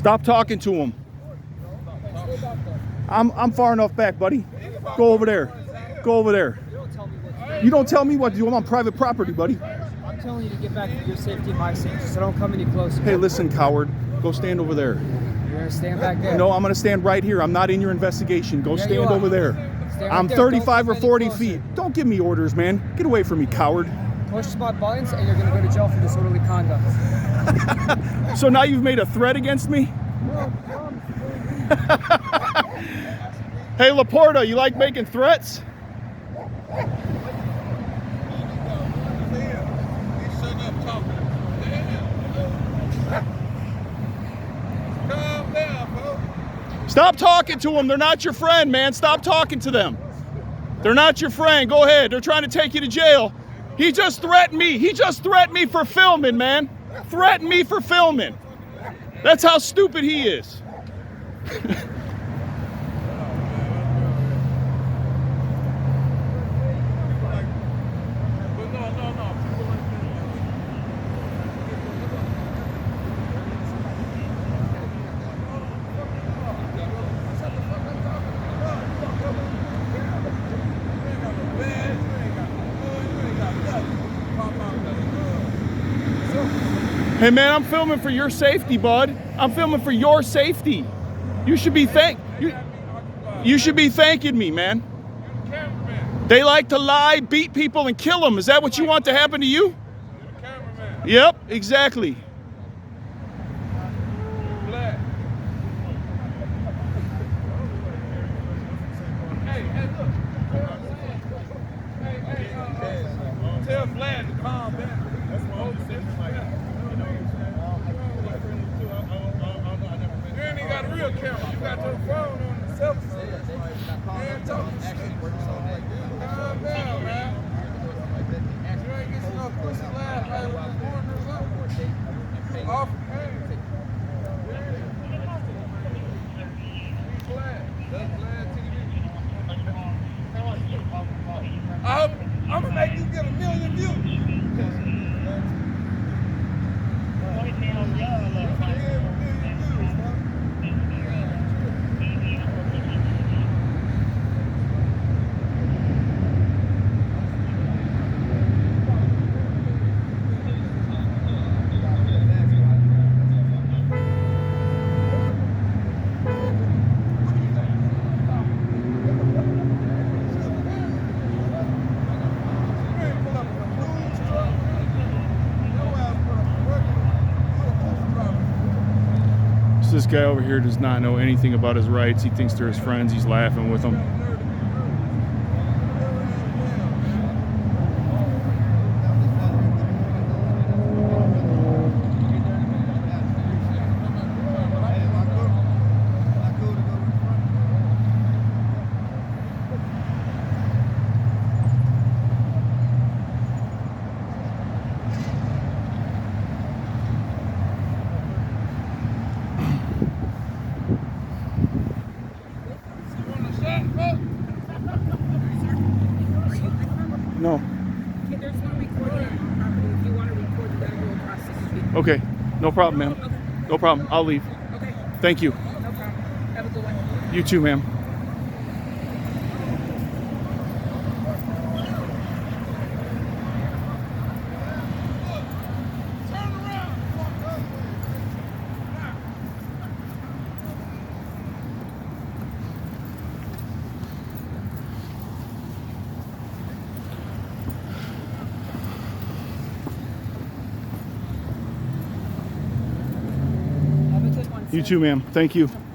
Stop talking to him. I'm far enough back, buddy. Go over there. Go over there. You don't tell me what to do. I'm on private property, buddy. I'm telling you to get back to your safety and my safety, so don't come any closer. Hey, listen, coward. Go stand over there. You're gonna stand back there. No, I'm gonna stand right here. I'm not in your investigation. Go Yeah, stand over there. Stand I'm right there. 35 or Don't come 40 any closer. feet. Don't give me orders, man. Get away from me, coward. Push spot buttons, and you're gonna go to jail for disorderly conduct. So now you've made a threat against me? Hey, La Porta, you like making threats? Stop talking to them. They're not your friend, man. Stop talking to them. They're not your friend. Go ahead. They're trying to take you to jail. He just threatened me. He just threatened me for filming, man. Threatened me for filming. That's how stupid he is. Hey man, I'm filming for your safety, bud. I'm filming for your safety. You should be you should be thanking me, man. They like to lie, beat people, and kill them. Is that what you want to happen to you? Yep, exactly. Tell Vlad to calm down. That's what I'm saying. You ain't even got a real camera. You got your phone on the selfie stick. Man, talking shit. Calm down, man. You ain't getting no pussy laugh like when I'm born or something. Off the hand. That's Vlad TV. I'm gonna make you get 1 million views. This guy over here does not know anything about his rights. He thinks they're his friends. He's laughing with them. No. Okay, there's no recording on property. If you want to record, you gotta go across the street. Okay. No problem, ma'am. Okay. No problem. I'll leave. Okay, Thank you. no problem. Have a good one. You too, ma'am. Have a good one. You too, ma'am. Thank you.